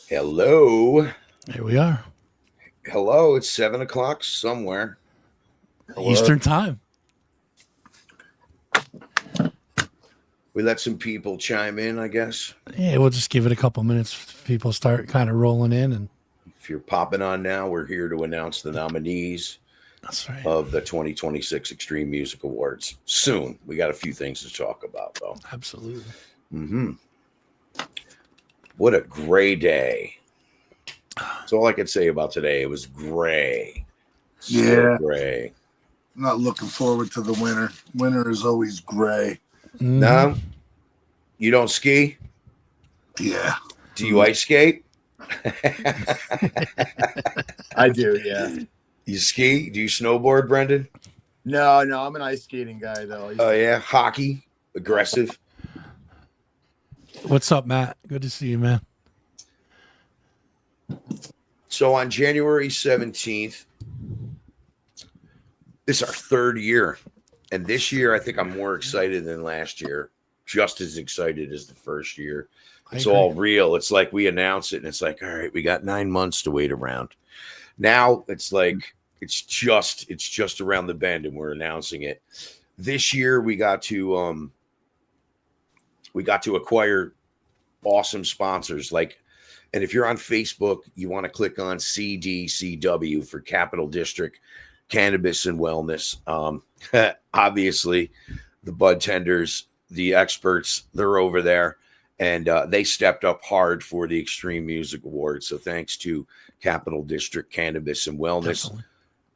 Hello. Here we are. Hello. It's 7 o'clock somewhere. Hello. Eastern time. We let some people chime in, I guess. Yeah, we'll just give it a couple minutes. People start kind of rolling in, and If you're popping on now, we're here to announce the nominees that's right. of the 2026 Extreme Music Awards. Soon. We got a few things to talk about, though. Absolutely. Mm-hmm. What a gray day. That's all I could say about today. It was gray. Yeah. Gray. I'm not looking forward to the winter. Winter is always gray. Mhm. No? You don't ski? Yeah. Do you ice skate? I do, yeah. You ski? Do you snowboard, Brendan? No, I'm an ice skating guy though. Oh, yeah. Hockey? Aggressive? What's up, Matt? Good to see you, man. So on January 17th, this is our third year. And this year, I think I'm more excited than last year. Just as excited as the first year. It's all real. It's like we announce it and it's like, all right, we got 9 months to wait around. Now it's like it's just around the bend and we're announcing it. This year we got to acquire awesome sponsors. And if you're on Facebook, you want to click on CDCW for Capital District Cannabis and Wellness. Obviously, the bud tenders, the experts, they're over there. And they stepped up hard for the Extreme Music Awards. So thanks to Capital District Cannabis and Wellness. Definitely.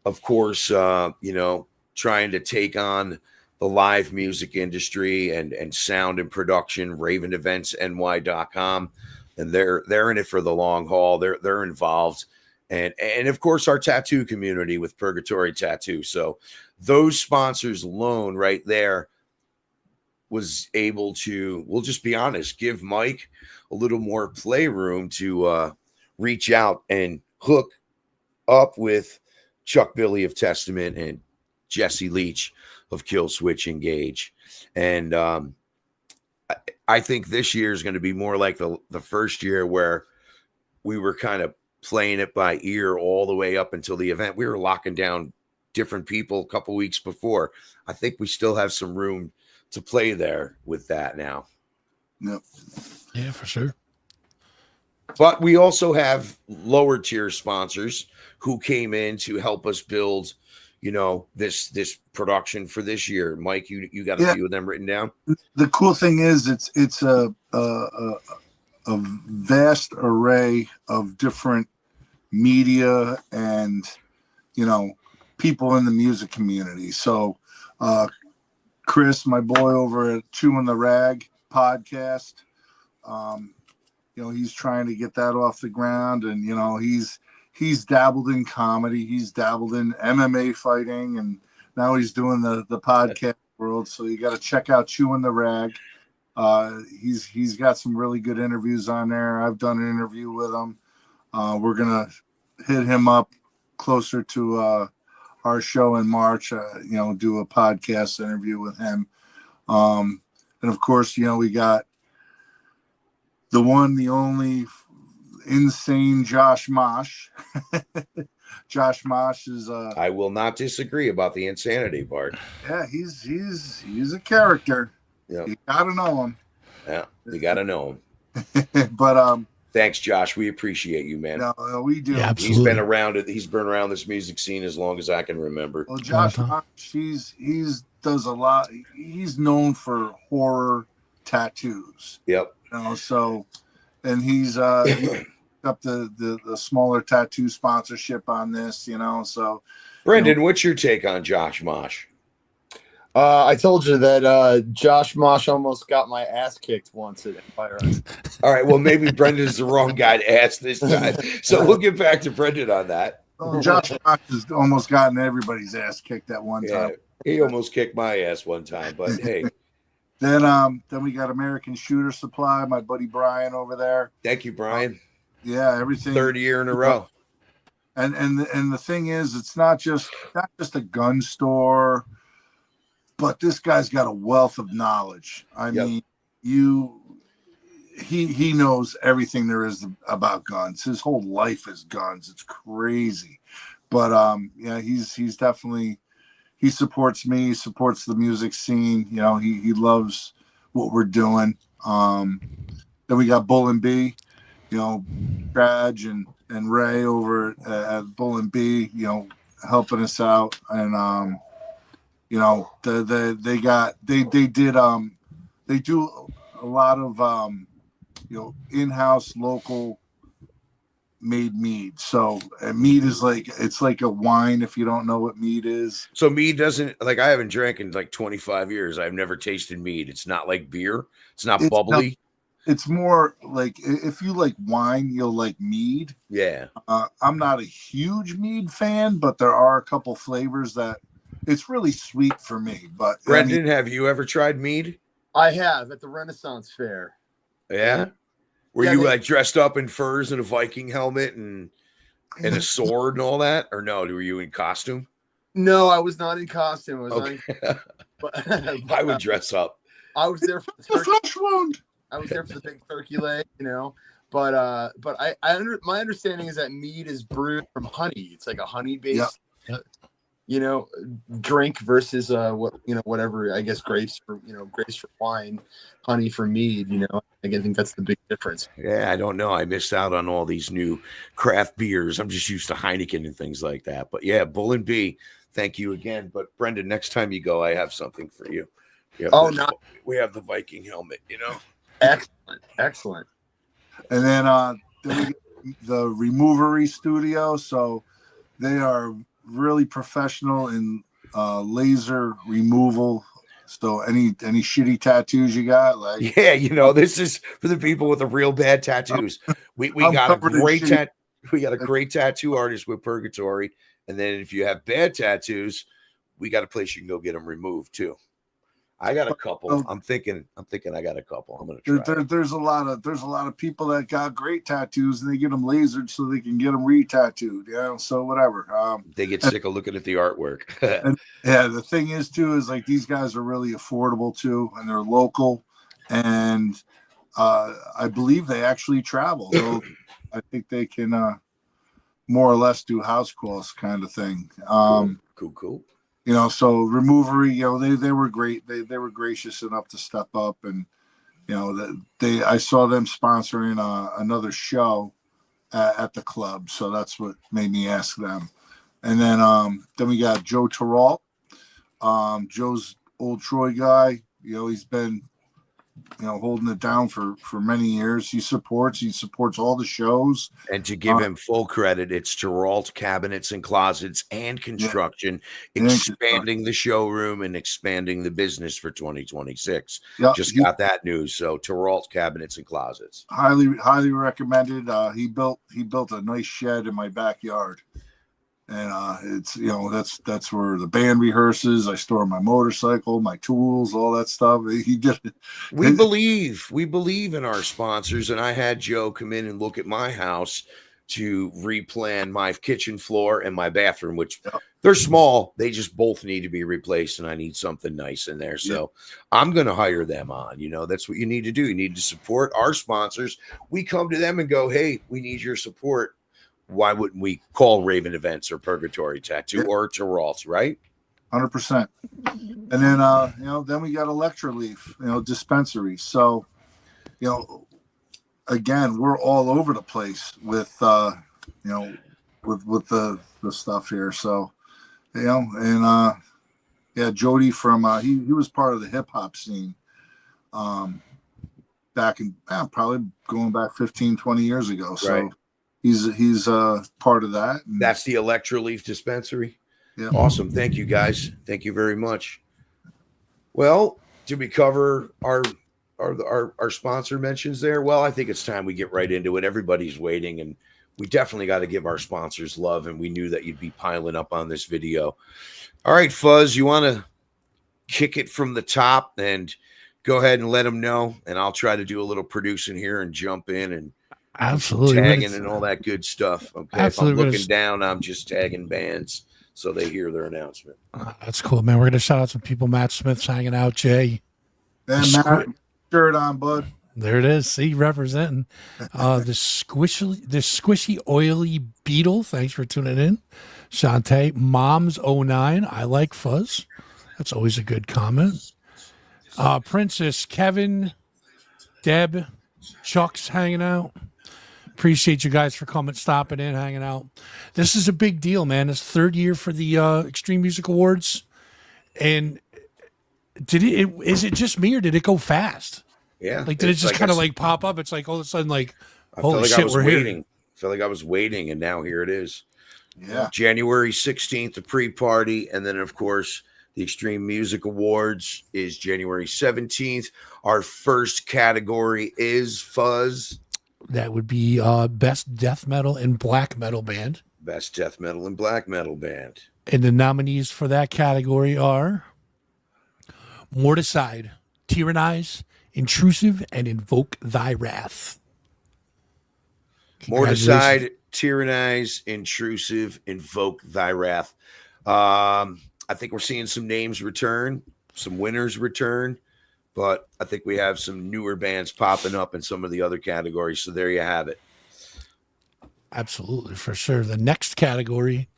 Of course, trying to take on the live music industry and sound and production, RavenEventsNY.com. And they're in it for the long haul. They're involved. And of course, our tattoo community with Purgatory Tattoo. So those sponsors alone right there was able to, we'll just be honest, give Mike a little more playroom to reach out and hook up with Chuck Billy of Testament and Jesse Leach of Kill Switch Engage. And I think this year is going to be more like the first year where we were kind of playing it by ear all the way up until the event. We were locking down different people a couple weeks before. I think we still have some room to play there with that now. Yep. Yeah, for sure. But we also have lower tier sponsors who came in to help us build, this production for this year. Mike, you got a few of them written down. The cool thing is it's a vast array of different media and people in the music community. So Chris, my boy over at Chewing the Rag podcast, he's trying to get that off the ground, and he's dabbled in comedy, he's dabbled in MMA fighting, and now he's doing the podcast world. So you got to check out Chewing the Rag. He's got some really good interviews on there. I've done an interview with him. We're gonna hit him up closer to our show in March, do a podcast interview with him. And of course, we got the one, the only insane Josh Mosh. Josh Mosh is I will not disagree about the insanity part. Yeah, he's a character. Yeah. You gotta know him. Yeah, you gotta know him. But thanks, Josh. We appreciate you, man. No, we do. Yeah, He's been around it. He's been around this music scene as long as I can remember. Well, Josh, he's does a lot. He's known for horror tattoos. Yep. So, and he's up the smaller tattoo sponsorship on this. So. Brendan, what's your take on Josh Mosh? I told you that Josh Mosh almost got my ass kicked once at Empire. All right, well, maybe Brendan's the wrong guy to ask this time. So we'll get back to Brendan on that. Well, Josh Mosh has almost gotten everybody's ass kicked at one time. He almost kicked my ass one time, but hey. Then we got American Shooter Supply, my buddy Brian over there. Thank you, Brian. Yeah, everything. Third year in a row. And the thing is, it's not just a gun store, but this guy's got a wealth of knowledge. I mean, he knows everything there is about guns. His whole life is guns. It's crazy. But yeah, he's definitely, he supports me, he supports the music scene. You know, he loves what we're doing. Then we got Bull and B, you know, Traj and Ray over at Bull and B, you know, helping us out. And you know, they do a lot of you know, in-house local made mead. So mead is like, it's like a wine if you don't know what mead is. So mead doesn't, like, I haven't drank in like 25 years. I've never tasted mead. It's not like beer. It's not bubbly. It's more like, if you like wine, you'll like mead. Yeah. I'm not a huge mead fan, but there are a couple flavors that it's really sweet for me. But Brendan, have you ever tried mead? I have at the Renaissance Fair. Yeah. Were you like dressed up in furs and a Viking helmet and a sword and all that? Or no, were you in costume? No, I was not in costume. I was Okay. but I would dress up. I was there for the flesh wound. I was there for the big turkey leg, you know. But my understanding is that mead is brewed from honey. It's like a honey based, you know, drink versus whatever, I guess grapes for wine, honey for mead. You know, I think that's the big difference. Yeah, I don't know. I missed out on all these new craft beers. I'm just used to Heineken and things like that. But yeah, Bull and B, thank you again. But Brendan, next time you go, I have something for you. We have the Viking helmet, you know. Excellent. And then we get the Removery Studio. So they are really professional in laser removal. So any shitty tattoos you got, like, yeah, you know, this is for the people with the real bad tattoos. We got a great tattoo artist with Purgatory, and then if you have bad tattoos, we got a place you can go get them removed too. I got a couple. I'm thinking I got a couple. I'm gonna try. There's a lot of people that got great tattoos and they get them lasered so they can get them re-tattooed. Yeah, so whatever. They get sick of looking at the artwork. And yeah, the thing is too is like these guys are really affordable too, and they're local, and I believe they actually travel. So I think they can more or less do house calls kind of thing. Cool. You know, so Removery, you know, they were great. They were gracious enough to step up, and you know, I saw them sponsoring another show at the club, so that's what made me ask them. And then we got Joe Terrell, Joe's old Troy guy. You know, he's been, you know, holding it down for many years. He supports all the shows. And to give him full credit, it's Geralt Cabinets and Closets and Construction, expanding the showroom and expanding the business for 2026. Just got that news. So Geralt Cabinets and Closets. Highly recommended. He built a nice shed in my backyard. And it's, you know, that's where the band rehearses. I store my motorcycle, my tools, all that stuff. He did it. We believe in our sponsors, and I had Joe come in and look at my house to replan my kitchen floor and my bathroom, which they're small. They just both need to be replaced, and I need something nice in there. So I'm going to hire them on. You know, that's what you need to do. You need to support our sponsors. We come to them and go, hey, we need your support. Why wouldn't we call Raven Events or Purgatory Tattoo or Geralt, right? 100%. And then, you know, then we got Electroleaf, you know, dispensary. So, you know, again, we're all over the place with, you know, with the stuff here. So, you know, and, yeah, Jody from, he was part of the hip hop scene, back in, probably going back 15, 20 years ago. So, right. He's part of that. And that's the Electroleaf dispensary. Yeah. Awesome. Thank you, guys. Thank you very much. Well, did we cover our sponsor mentions there? Well, I think it's time we get right into it. Everybody's waiting, and we definitely got to give our sponsors love, and we knew that you'd be piling up on this video. All right, Fuzz, you want to kick it from the top and go ahead and let them know, and I'll try to do a little producing here and jump in and absolutely tagging and all that good stuff. Okay, absolutely. If I'm looking down, I'm just tagging bands so they hear their announcement. That's cool, man. We're gonna shout out some people. Matt Smith's hanging out. Jay, and Matt, shirt on, bud. There it is. See, representing the squishy, oily beetle. Thanks for tuning in. Shantae, Mom's '09. I like fuzz. That's always a good comment. Princess, Kevin, Deb, Chuck's hanging out. Appreciate you guys for coming, stopping in, hanging out. This is a big deal, man. It's third year for the Extreme Music Awards. And is it just me or did it go fast? Yeah. Like, did it just kind of like pop up? It's like all of a sudden, like, I felt holy like shit, I was we're waiting. here. I felt like I was waiting, and now here it is. Yeah. January 16th, the pre-party, and then of course the Extreme Music Awards is January 17th. Our first category is Fuzz. That would be best death metal and black metal band. Best death metal and black metal band. And the nominees for that category are Morticide, Tyrannize, Intrusive, and Invoke Thy Wrath. Morticide, Tyrannize, Intrusive, Invoke Thy Wrath. I think we're seeing some names return, some winners return, but I think we have some newer bands popping up in some of the other categories. So there you have it. Absolutely, for sure. The next category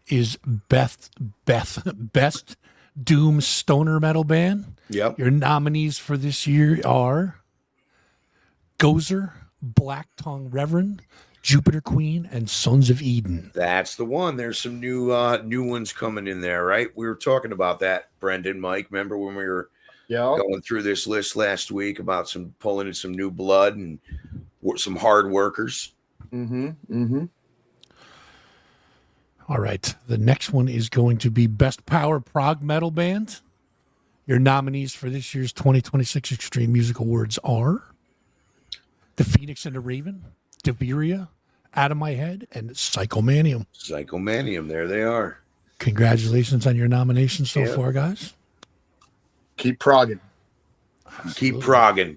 is best doom stoner metal band. Yep. Your nominees for this year are Gozer, Black Tongue Reverend, Jupiter Queen, and Sons of Eden. That's the one. There's some new ones coming in there, right? We were talking about that, Brendan, Mike. Remember when we were going through this list last week about some pulling in some new blood and some hard workers? Mm-hmm. Mm-hmm. All right. The next one is going to be Best Power Prog Metal Band. Your nominees for this year's 2026 Extreme Music Awards are The Phoenix and the Raven, Deveria, Out of My Head, and Psychomanium. Psychomanium, there they are. Congratulations on your nominations so far, guys. Keep progging. Keep progging.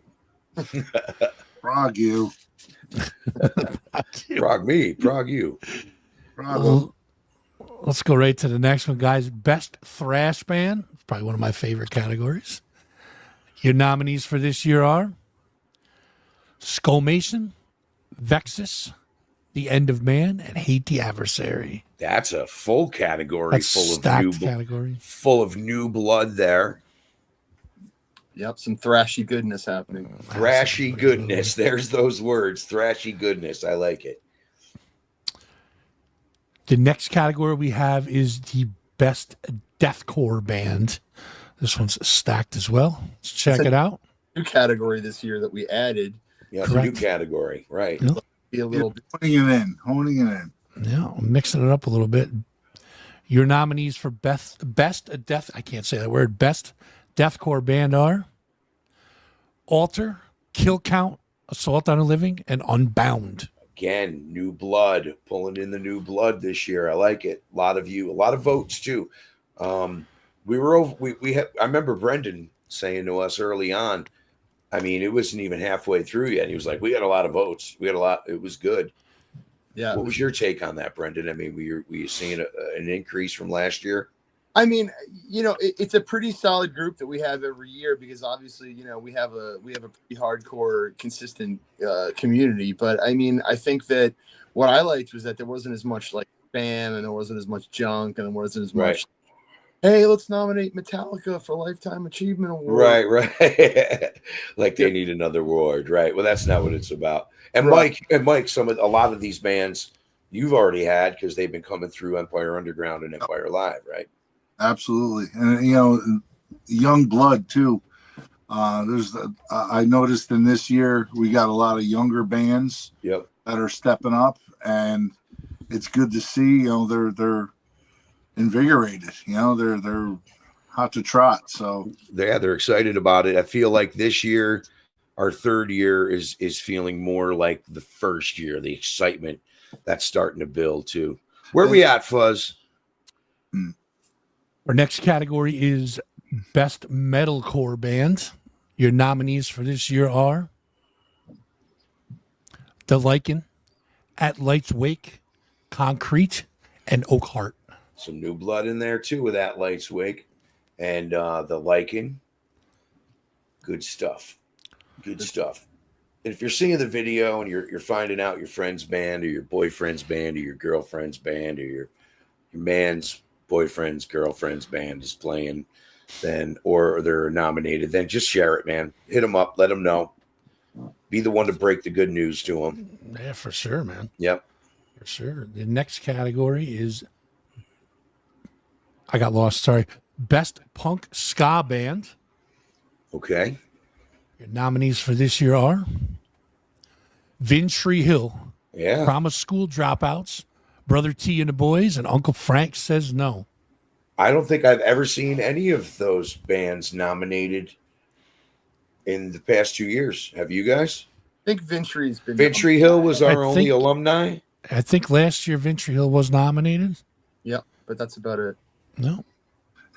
Prog you. Prog me. Prog you. Let's go right to the next one, guys. Best Thrash Band. It's probably one of my favorite categories. Your nominees for this year are Skullmason, Vexus, The End of Man, and Hate the Adversary. That's a full category. That's full stacked of new category. Full of new blood there. Yep, some thrashy goodness happening. Thrashy goodness. There's those words. Thrashy goodness. I like it. The next category we have is the Best Deathcore Band. This one's stacked as well. Let's check it out. New category this year that we added. Yeah, new category. Right. Yep. Be a little honing it in. Yeah, I'm mixing it up a little bit. Your nominees for best death, I can't say that word, best deathcore band are Altar, Kill Count, Assault on a Living, and Unbound. Again, new blood, pulling in the new blood this year. I like it. A lot of votes too. We were over. I remember Brendan saying to us early on. I mean, it wasn't even halfway through yet. He was like, "We got a lot of votes. We got a lot. It was good." Yeah. What was your take on that, Brendan? I mean, were you seeing an increase from last year? I mean, it's a pretty solid group that we have every year because obviously, we have a pretty hardcore, consistent community. But I mean, I think that what I liked was that there wasn't as much like spam and there wasn't as much junk and there wasn't as much. Hey, let's nominate Metallica for Lifetime Achievement Award. Right. Like they need another award, right? Well, that's not what it's about. And Mike, a lot of these bands you've already had because they've been coming through Empire Underground and Empire Live, right? Absolutely, and young blood too. I noticed in this year we got a lot of younger bands that are stepping up, and it's good to see. They're invigorated. They're hot to trot. So they're excited about it. I feel like this year, our third year is feeling more like the first year. The excitement that's starting to build too. Where we at, Fuzz? Our next category is Best Metalcore Band. Your nominees for this year are The Lycan, At Light's Wake, Concrete, and Oakheart. Some new blood in there too with At Light's Wake and The Lycan. Good stuff. Good stuff. if you're seeing the video and you're finding out your friend's band or your boyfriend's band or your girlfriend's band or your man's boyfriend's girlfriend's band is playing, then or they're nominated, then just share it, man. Hit them up, let them know. Be the one to break the good news to them. Yeah, for sure, man. Yep. For sure. The next category is, I got lost, sorry. Best Punk Ska Band. Okay. Your nominees for this year are Tree Hill, Yeah. Promise School Dropouts, Brother T and the Boys, and Uncle Frank Says No. I don't think I've ever seen any of those bands nominated in the past 2 years. Have you guys? I think Ventry's been. Ventry Hill was our I only think- alumni. I think last year Tree Hill was nominated. Yeah, but that's about it. No.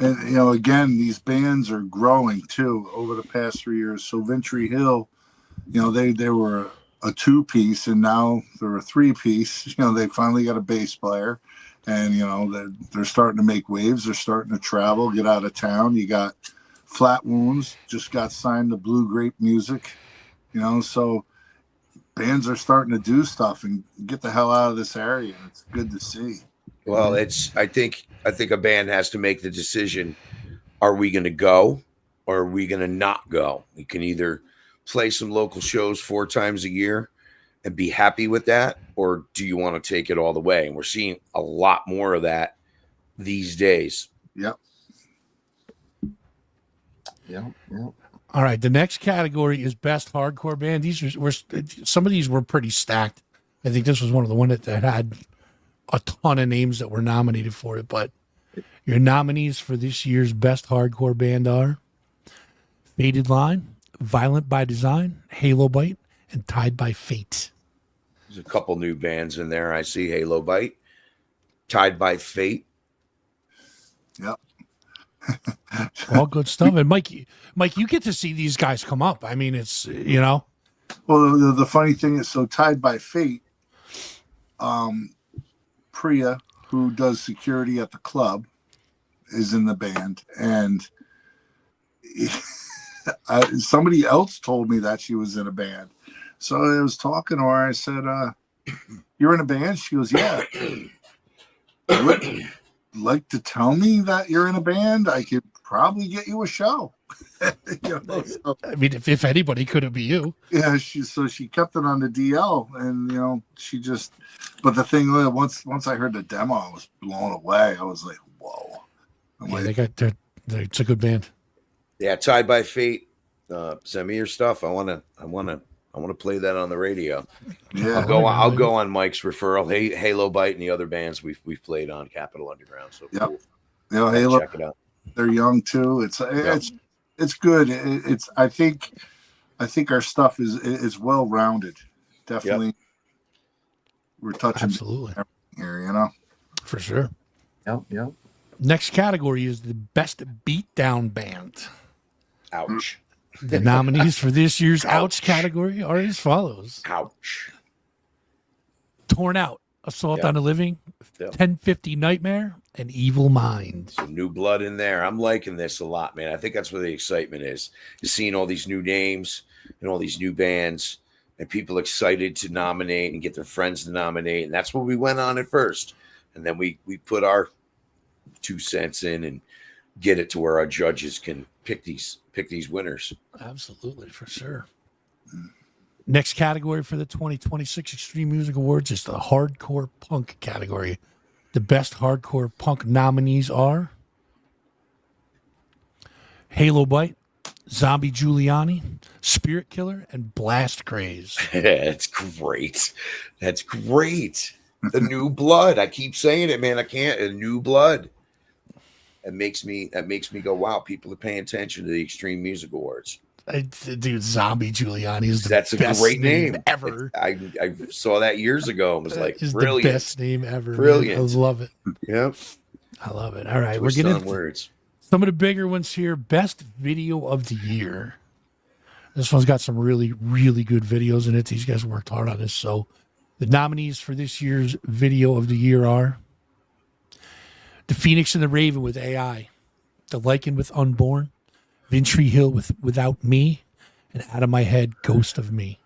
And again, these bands are growing too over the past 3 years. So Ventry Hill, they were a 2-piece, and now they're a 3-piece. They finally got a bass player, and they're starting to make waves. They're starting to travel, get out of town. You got Flat Wounds just got signed to Blue Grape Music. So bands are starting to do stuff and get the hell out of this area. It's good to see. Well, I think a band has to make the decision: are we going to go, or are we going to not go? We can either play some local shows 4 times a year and be happy with that, or do you want to take it all the way? And we're seeing a lot more of that these days. Yep. Yeah. All right. The next category is Best Hardcore Band. Some of these were pretty stacked. I think this was one of the one that had a ton of names that were nominated for it. But your nominees for this year's Best Hardcore Band are Faded Line, Violent by Design, Halo Bite, and Tied by Fate. There's a couple new bands in there. I see Halo Bite, Tied by Fate. Yep. All good stuff. And Mike, you get to see these guys come up. I mean, it's, Well, the funny thing is, so Tied by Fate, Priya, who does security at the club, is in the band, and somebody else told me that she was in a band. So I was talking to her. I said, "You're in a band?" She goes, "Yeah." Would like to tell me that you're in a band? I could probably get you a show. So, I mean, if anybody could, it be you. yeah, she kept it on the DL, and she just. But the thing was, once I heard the demo, I was blown away. I was like, "Whoa!" It's a good band. Yeah, Tied by Fate. Send me your stuff. I want to play that on the radio. Yeah, I'll go on Mike's referral. Halo Bite and the other bands we've played on Capitol Underground. So yep. Cool. Halo. Check it out. They're young too. It's good. I think our stuff is well rounded. Definitely, Yep. We're touching Absolutely. here. For sure. Yep. Next category is the Best Beatdown Band. Ouch. The nominees for this year's Ouch category are as follows. Ouch. Torn Out, Assault Yep. on the Living, Yep. 1050 Nightmare, and Evil Mind. Some new blood in there. I'm liking this a lot, man. I think that's where the excitement is seeing all these new names and all these new bands and people excited to nominate and get their friends to nominate. And that's what we went on at first. And then we put our 2 cents in and get it to where our judges can pick these winners. Absolutely, for sure. Next category for the 2026 Extreme Music Awards is the Hardcore Punk category. The best hardcore punk nominees are Halo Bite, Zombie Giuliani, Spirit Killer, and Blast Craze. That's great. That's great. The new blood. I keep saying it, man. I can't. A new blood. That makes me go, wow, people are paying attention to the Extreme Music Awards. Dude, Zombie Giuliani is the That's a best great name ever. I saw that years ago and was like, Is brilliant. the best name ever. Brilliant. Man. I love it. Yep. I love it. All right, Twist we're on getting words. some of the bigger ones here. Best video of the year. This one's got some really, really good videos in it. These guys worked hard on this. So the nominees for this year's video of the year are The Phoenix and the Raven with AI, The Lycan with Unborn, Vintry Hill with Without Me, and Out of My Head, Ghost of Me.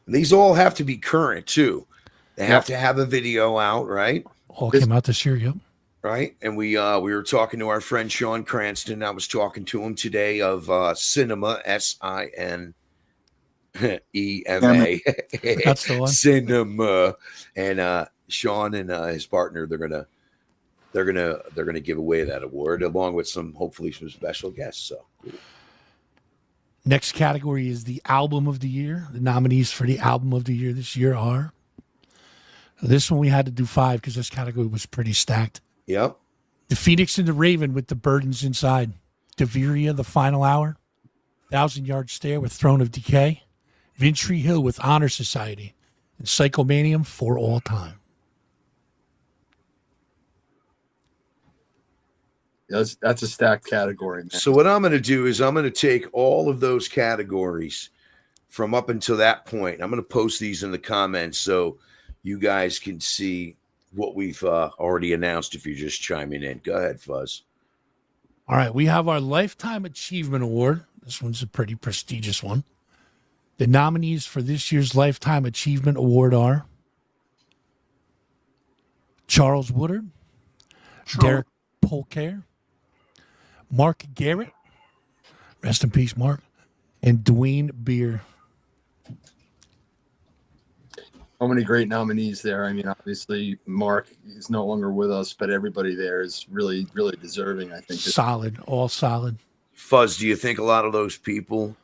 And these all have to be current too. They have Yep. to have a video out, right? All came out this year. Yep. Right. And we were talking to our friend Sean Cranston. I was talking to him today of Cinema, SINEMA. That's the one. Cinema. And Sean and his partner, they're gonna give away that award along with hopefully some special guests. So Next category is the album of the year. The nominees for the album of the year this year are. This one we had to do 5 because this category was pretty stacked. yep. The Phoenix and the Raven with The Burdens Inside. Deveria, The Final Hour. 1,000-Yard Stare with Throne of Decay. Vintry Hill with Honor Society. And Psychomanium For All Time. That's a stacked category, man. So what I'm going to do is I'm going to take all of those categories from up until that point. I'm going to post these in the comments so you guys can see what we've already announced if you're just chiming in. Go ahead, Fuzz. All right, we have our Lifetime Achievement Award. This one's a pretty prestigious one. The nominees for this year's Lifetime Achievement Award are Charles Woodard, Derek Polcare, Mark Garrett, rest in peace, Mark, and Dwayne Beer. So many great nominees there. I mean, obviously, Mark is no longer with us, but everybody there is really, really deserving, I think. Solid, all solid. Fuzz, do you think a lot of those people,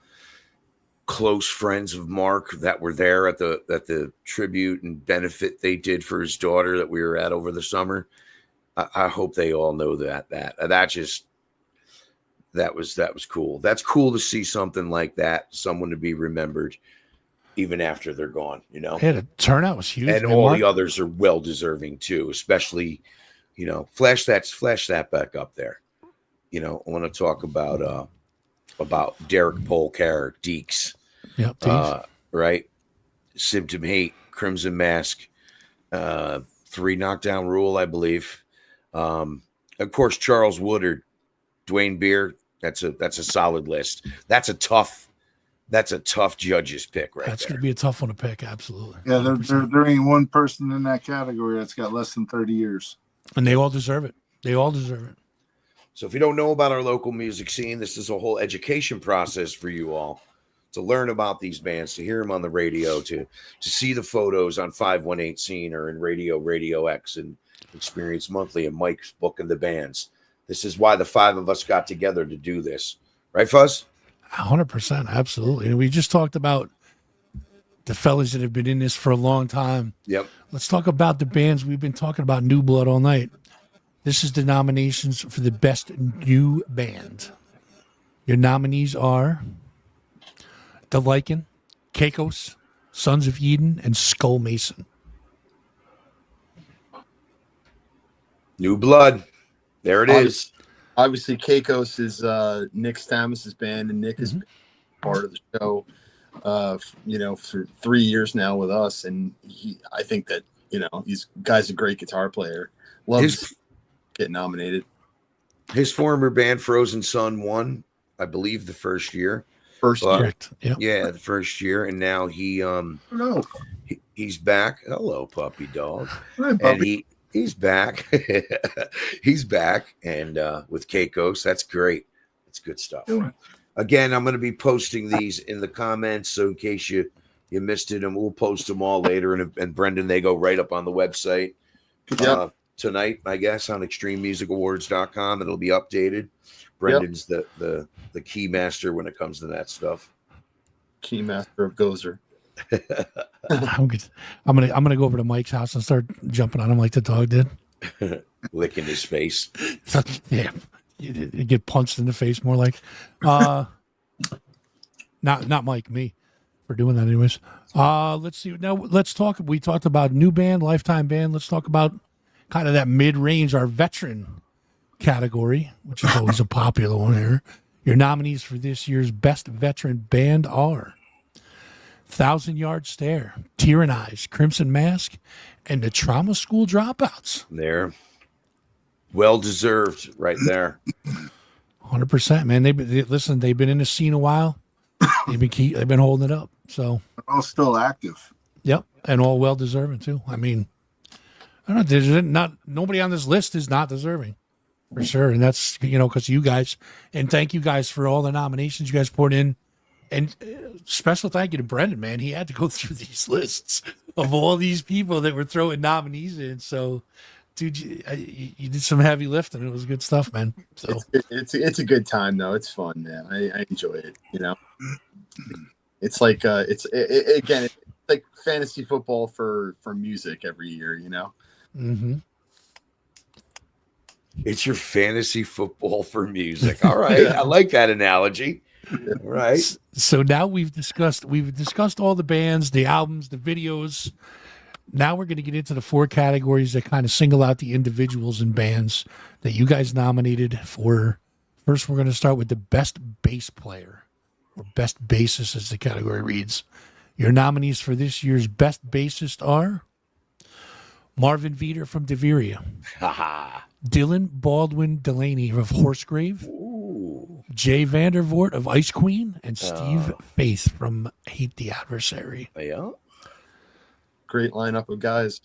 close friends of Mark, that were there at the tribute and benefit they did for his daughter that we were at over the summer, I hope they all know that was cool. That's cool to see something like that, someone to be remembered even after they're gone, you know. Yeah, the turnout was huge. And man. all Mark, the others are well deserving too, especially, you know, flash that back up there. You know, I want to talk about Derek Polcare, Deeks, Yep, right? Symptom Hate, Crimson Mask, 3 Knockdown Rule, I believe. Of course, Charles Woodard, Dwayne Beer. That's a solid list. That's a tough judge's pick, right? That's going to be a tough one to pick. Absolutely. Yeah, there ain't one person in that category that's got less than 30 years. And they all deserve it. They all deserve it. So if you don't know about our local music scene, this is a whole education process for you all to learn about these bands, to hear them on the radio, to see the photos on 518 Scene or in Radio X and Experience Monthly and Mike's booking the bands. This is why the 5 of us got together to do this. Right, Fuzz? 100%. Absolutely. And we just talked about the fellas that have been in this for a long time. Yep. Let's talk about the bands. We've been talking about New Blood all night. This is the nominations for the best new band. Your nominees are The Lycan, Caicos, Sons of Eden, and Skull Mason. New Blood. There it is. Obviously, Caicos is Nick Stamos's band, and Nick is part of the show, for 3 years now with us. And I think that, guy's a great guitar player. Loves to get nominated. His former band, Frozen Sun, won, I believe, the first year. Correct. Yep. Yeah, the first year. And now he's back. Hello, puppy dog. Hi, puppy. And he's back. He's back, and with Caicos, that's great. It's good stuff. Again, I'm going to be posting these in the comments, so in case you missed it, and we'll post them all later. And Brendan, they go right up on the website tonight, I guess, on ExtremeMusicAwards.com. It'll be updated. Brendan's the key master when it comes to that stuff. Key master of Gozer. I'm gonna go over to Mike's house and start jumping on him like the dog did, licking his face. Yeah, you get punched in the face more like. Not Mike, me, for doing that anyways. Let's see. Now let's talk. We talked about new band, lifetime band. Let's talk about kind of that mid-range, our veteran category, which is always a popular one here. Your nominees for this year's best veteran band are 1,000-Yard Stare, Tyrannize, Crimson Mask, and the Trauma School Dropouts. There. Well deserved right there. 100%, man. They've been in the scene a while. They've been holding it up. So They're all still active. yep, and all well deserving too. I mean, I don't know. There's not nobody on this list is not deserving for sure, and that's because you guys. And thank you guys for all the nominations you guys poured in. And special thank you to Brendan, man. He had to go through these lists of all these people that were throwing nominees in. So, dude, you did some heavy lifting. It was good stuff, man. So It's a good time though. It's fun, man. I enjoy it. It's like again, it's like fantasy football for music every year. Mm-hmm. It's your fantasy football for music. All right. I like that analogy. All right. So now we've discussed all the bands, the albums, the videos. Now we're going to get into the 4 categories that kind of single out the individuals and bands that you guys nominated for. First, we're going to start with the best bass player, or best bassist as the category reads. Your nominees for this year's best bassist are Marvin Veeder from Deveria, Haha. Dylan Baldwin Delaney of Horsegrave, Ooh. Jay Vandervoort of Ice Queen, and Steve Faith from Hate the Adversary. Yeah. Great lineup of guys.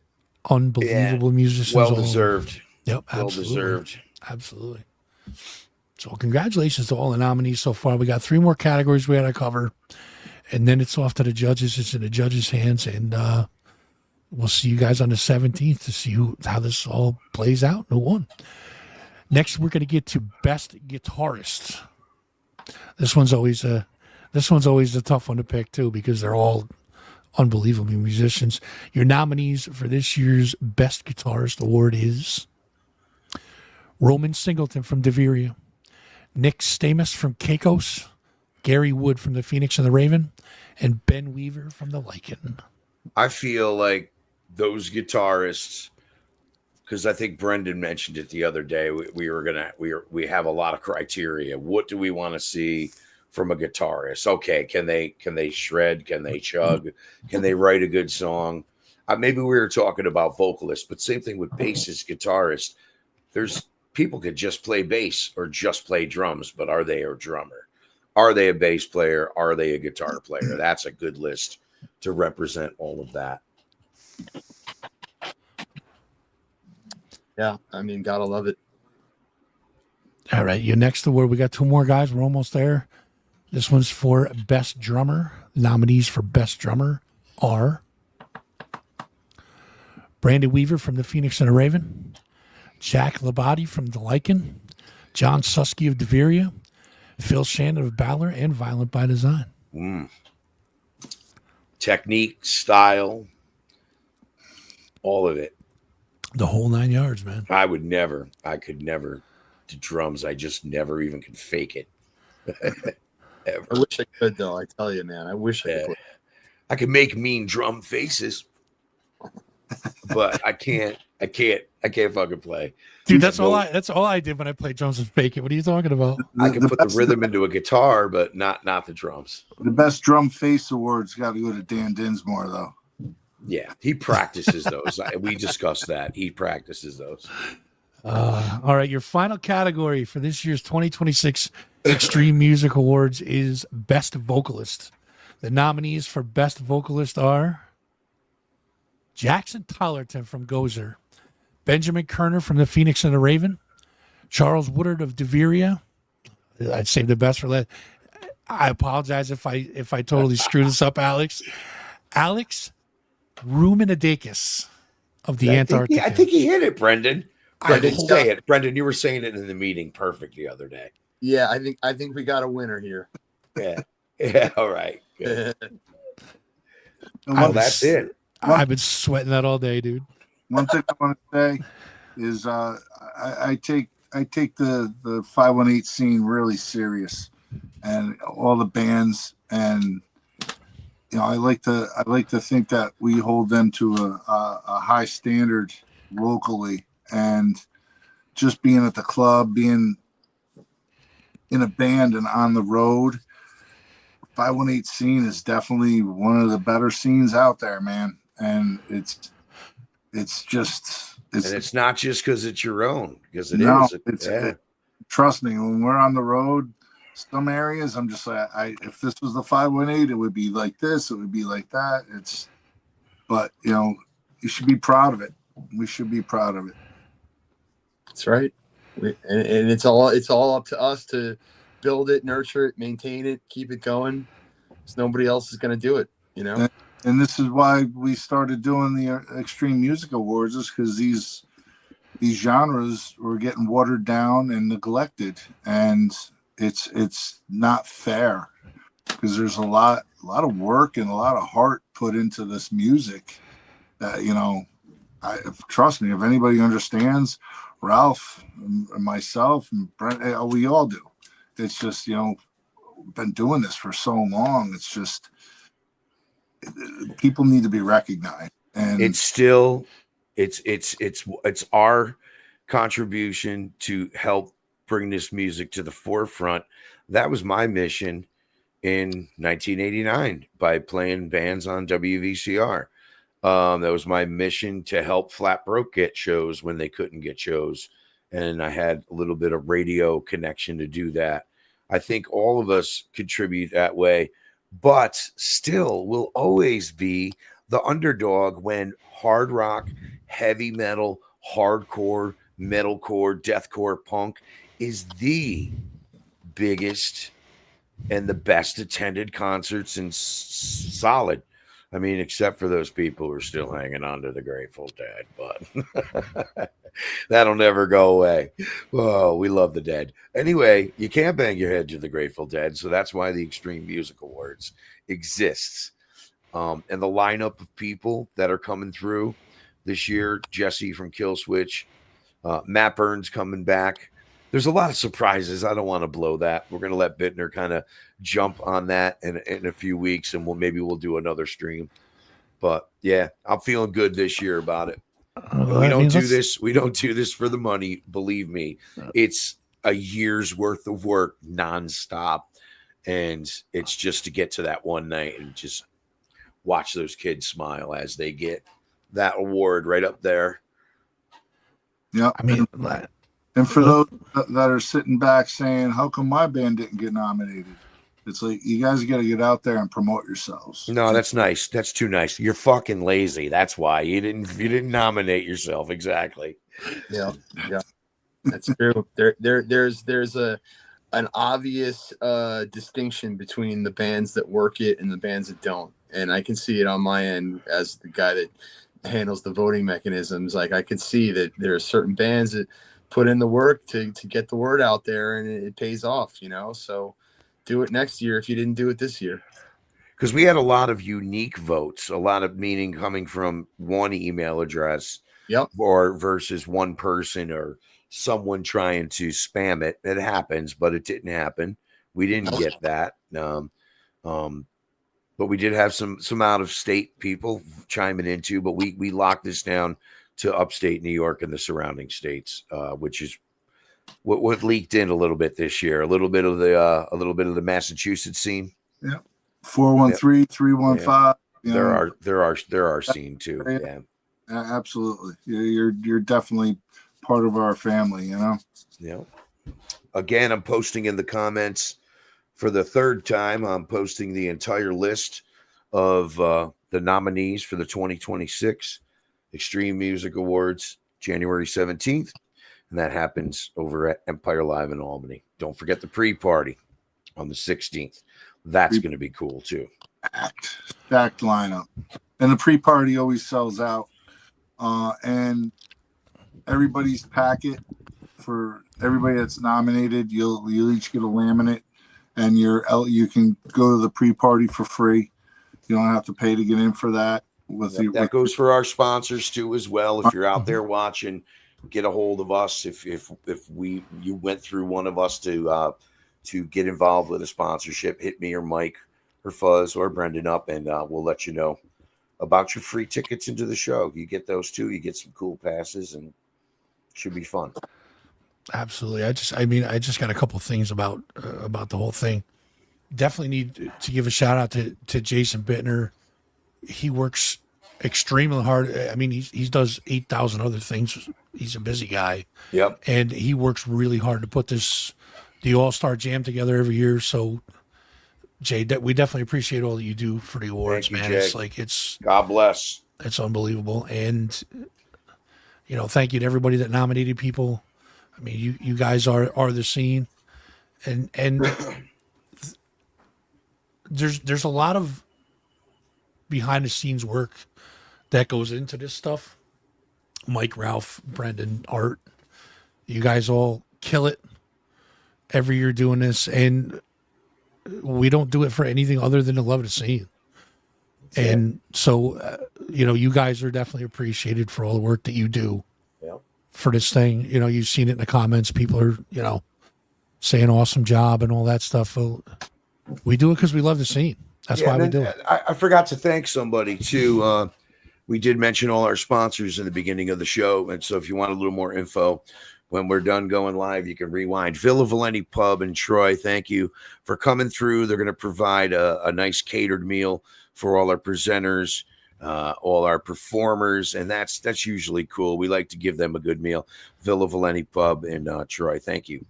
Unbelievable musicians. Well all- deserved. Yep, Well absolutely. deserved. Absolutely. So congratulations to all the nominees so far. We got 3 more categories we had to cover, and then it's off to the judges. It's in the judges' hands, and we'll see you guys on the 17th to see how this all plays out. Who won? Next, we're going to get to best guitarist. This one's always a tough one to pick too, because they're all unbelievable musicians. Your nominees for this year's best guitarist award is Roman Singleton from Deveria, Nick Stamos from Caicos, Gary Wood from the Phoenix and the Raven, and Ben Weaver from the Lycan. I feel like those guitarists, because I think Brendan mentioned it the other day, we have a lot of criteria. What do we want to see from a guitarist? Okay, can they shred? Can they chug? Can they write a good song? Maybe we were talking about vocalists, but same thing with bassist, guitarist. There's people could just play bass or just play drums, but are they a drummer? Are they a bass player? Are they a guitar player? That's a good list to represent all of that. Yeah, I mean, gotta love it. All right, your next award. We got 2 more guys. We're almost there. This one's for best drummer. Nominees for best drummer are Brandon Weaver from the Phoenix and the Raven, Jack Labate from the Lycan, John Susky of Deveria, Phil Shannon of Balor, and Violent by Design. Technique, style, all of it. The whole 9 yards, man. I could never do drums. I just never even could fake it. Ever. I wish I could, though. I tell you, man, I wish I could. I can make mean drum faces, but I can't fucking play. Dude, that's all I did when I played drums and fake it. What are you talking about? I can put the rhythm into a guitar, but not the drums. The best drum face awards got to go to Dan Dinsmore, though. Yeah, he practices those. We discussed that. He practices those. All right, your final category for this year's 2026 Extreme Music Awards is Best Vocalist. The nominees for Best Vocalist are Jackson Tollerton from Gozer, Benjamin Kerner from the Phoenix and the Raven, Charles Woodard of Deveria. I'd save the best for last. I apologize if I totally screw this up, Alex. Alex Ruminadakis of the Antarctica. I think he hit it, Brendan. Brendan, hope- say it. Brendan, you were saying it in the meeting perfect the other day. Yeah, I think we got a winner here. Yeah. Yeah. All right. Good. And That's it. I've been sweating that all day, dude. one thing I want to say is I take the 518 scene really serious, and all the bands, and I like to think that we hold them to a high standard locally, and just being at the club, being in a band and on the road, 518 scene is definitely one of the better scenes out there, man. And it's not just because it's your own, because it no, is. trust me, when we're on the road, some areas I'm just like, if this was the 518, it would be like this, it would be like that. But you should be proud of it. We should be proud of it. That's right. And it's all up to us to build it, nurture it, maintain it, keep it going. Because nobody else is going to do it, And this is why we started doing the Extreme Music Awards, is because these genres were getting watered down and neglected, and it's not fair, because there's a lot of work and a lot of heart put into this music that trust me, if anybody understands, Ralph and myself and Brent, we all do. It's just been doing this for so long. It's just people need to be recognized, and it's still it's our contribution to help bring this music to the forefront. That was my mission in 1989 by playing bands on WVCR. That was my mission to help Flat Broke get shows when they couldn't get shows. And I had a little bit of radio connection to do that. I think all of us contribute that way, but still will always be the underdog when hard rock, heavy metal, hardcore, metalcore, deathcore, punk is the biggest and the best attended concerts and solid. I mean, except for those people who are still hanging on to the Grateful Dead, but that'll never go away. Oh, we love the Dead. Anyway, you can't bang your head to the Grateful Dead, so that's why the Extreme Music Awards exists. And the lineup of people that are coming through this year, Jesse from Killswitch, Matt Burns coming back. There's a lot of surprises. I don't want to blow that. We're going to let Bittner kind of jump on that in a few weeks, and maybe we'll do another stream. But yeah, I'm feeling good this year about it. We don't do this for the money. Believe me, it's a year's worth of work nonstop, and it's just to get to that one night and just watch those kids smile as they get that award right up there. Yeah, I mean, and for those that are sitting back saying, "How come my band didn't get nominated?" It's like, you guys got to get out there and promote yourselves. No, that's nice. That's too nice. You're fucking lazy. That's why you didn't nominate yourself. Exactly. Yeah, that's true. There's an obvious distinction between the bands that work it and the bands that don't, and I can see it on my end as the guy that handles the voting mechanisms. Like, I could see that there are certain bands that put in the work to get the word out there, and it pays off. So do it next year if you didn't do it this year. Because we had a lot of unique votes, a lot of meaning coming from one email address, or versus one person or someone trying to spam it. It happens, but it didn't happen. We didn't get that. But we did have some out of state people chiming in too. But we locked this down to upstate New York and the surrounding states, which is what leaked in a little bit this year. A little bit of the Massachusetts scene. Yeah, 413, 315. There are scene too. Yeah, absolutely. You're definitely part of our family. Yeah. Again, I'm posting in the comments for the third time. I'm posting the entire list of the nominees for the 2026 Extreme Music Awards, January 17th. And that happens over at Empire Live in Albany. Don't forget the pre-party on the 16th. That's going to be cool too. Stacked lineup. And the pre-party always sells out. And everybody's packet for everybody that's nominated, you'll each get a laminate, and you can go to the pre-party for free. You don't have to pay to get in for that. That goes for our sponsors too as well. If you're out there watching, get a hold of us. If you went through one of us to get involved with a sponsorship, hit me or Mike or Fuzz or Brendan up, and we'll let you know about your free tickets into the show. You get those too. You get some cool passes, and it should be fun. Absolutely. I just got a couple things about the whole thing. Definitely need to give a shout out to Jason Bittner. He works extremely hard. I mean, he does 8,000 other things. He's a busy guy. Yep. And he works really hard to put this the All-Star Jam together every year. So, Jay, we definitely appreciate all that you do for the awards, Thank you, man. Jay. It's like it's God bless. unbelievable, and thank you to everybody that nominated people. I mean, you guys are the scene, and there's a lot of behind the scenes work that goes into this stuff. Mike, Ralph, Brendan, Art, you guys all kill it every year doing this, and we don't do it for anything other than the love of the scene. And so, you guys are definitely appreciated for all the work that you do for this thing. You've seen it in the comments. People are, saying awesome job and all that stuff. Well, we do it because we love the scene. That's why we do it. I forgot to thank somebody too. We did mention all our sponsors in the beginning of the show. And so if you want a little more info, when we're done going live, you can rewind. Villa Valenti Pub in Troy, thank you for coming through. They're going to provide a nice catered meal for all our presenters, all our performers, and that's usually cool. We like to give them a good meal. Villa Valenti Pub in Troy, thank you.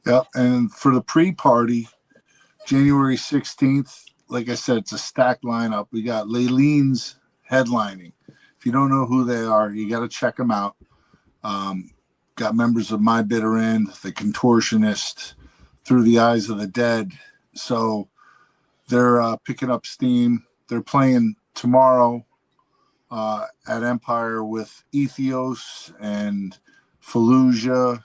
Yeah, and for the pre-party, January 16th, like I said, it's a stacked lineup. We got Laylene's headlining. If you don't know who they are, you got to check them out. Got members of My Bitter End, The Contortionist, Through the Eyes of the Dead. So they're picking up steam. They're playing tomorrow at Empire with Ethos and Fallujah,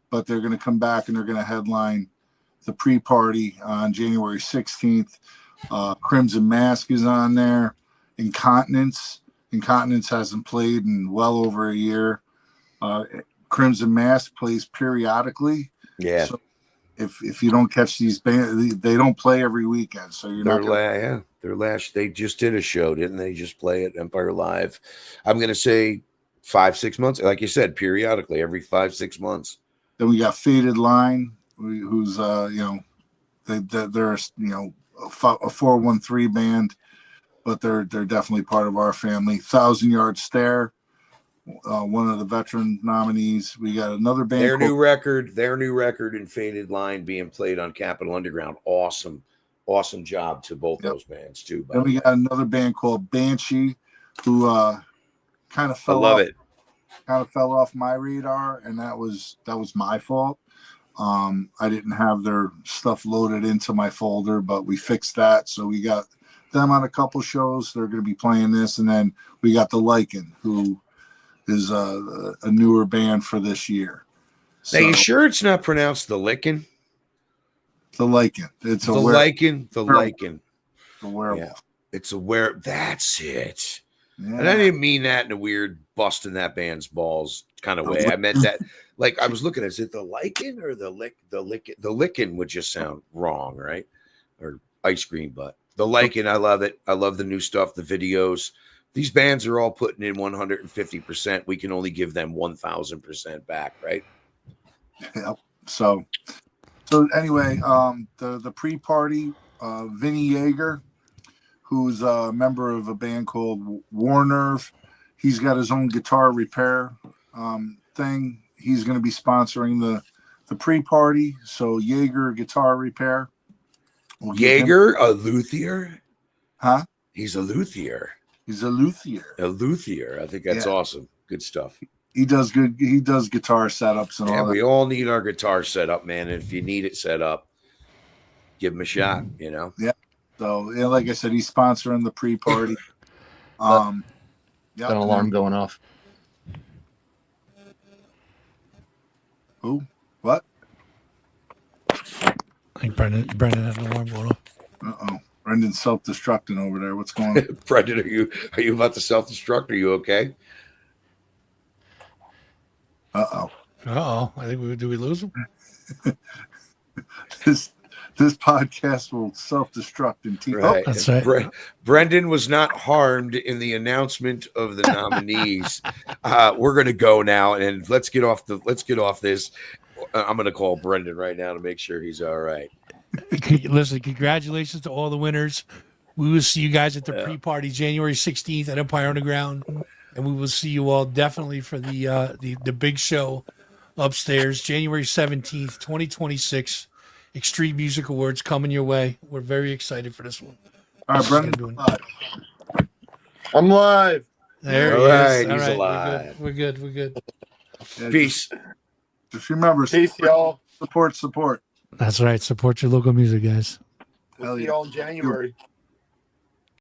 but they're going to come back and they're going to headline the pre-party on January 16th. Crimson Mask is on there. Incontinence hasn't played in well over a year. Crimson Mask plays periodically. Yeah. So if you don't catch these bands, they don't play every weekend. So you're not gonna... They just did a show, didn't they? Just play at Empire Live. I'm going to say 5-6 months. Like you said, periodically, every 5-6 months. Then we got Faded Line, who's they're a 413 band, but they're definitely part of our family. 1,000 Yard Stare, one of the veteran nominees. We got another band. Their new record in Faded Line being played on Capitol Underground. Awesome job to both those bands too. Then we got another band called Banshee, who kind of fell off my radar, and that was my fault. I didn't have their stuff loaded into my folder, but we fixed that. So we got them on a couple shows. They're going to be playing this, and then we got the Lycan, who is a newer band for this year. So, now, you sure it's not pronounced the Lycan? The Lycan. It's the Lycan. The Lycan. The werewolf. Yeah. It's a werewolf. That's it. Yeah. And I didn't mean that in a weird busting that band's balls kind of way. I meant that, like, I was looking at, is it the Lycan or the Lycan? The Lycan would just sound wrong, right? Or ice cream, but the Lycan, I love it. I love the new stuff, the videos. These bands are all putting in 150%. We can only give them 1,000% back, right? Yep. So anyway, the pre-party, Vinny Yeager, who's a member of a band called War Nerve. He's got his own guitar repair thing. He's going to be sponsoring the pre-party. So Yeager Guitar Repair. Yeager, a luthier? Huh? He's a luthier. He's a luthier. A luthier. I think that's awesome. Good stuff. He does good. He does guitar setups and all that. We all need our guitar set up, man. And if you need it set up, give him a shot, Yeah. So, like I said, he's sponsoring the pre-party. An alarm going off. Who? What? I think Brendan had an alarm going off. Uh-oh. Brendan's self-destructing over there. What's going on? Brendan, are you about to self-destruct? Are you okay? Uh-oh. I think do we lose him? This podcast will self-destruct in TV. Right. Oh, that's right. Brendan was not harmed in the announcement of the nominees. We're going to go now, and let's get off this. I'm going to call Brendan right now to make sure he's all right. Listen, congratulations to all the winners. We will see you guys at the pre-party January 16th at Empire Underground, and we will see you all definitely for the big show upstairs, January 17th, 2026. Extreme Music Awards coming your way. We're very excited for this one. All right, Brendan. Doing- I'm live. There All he right, is. All he's right, alive. we're good. We're good. Yeah, Peace. Just remember, Peace, y'all. support. That's right. Support your local music, guys. We'll Hell see yeah. y'all in January.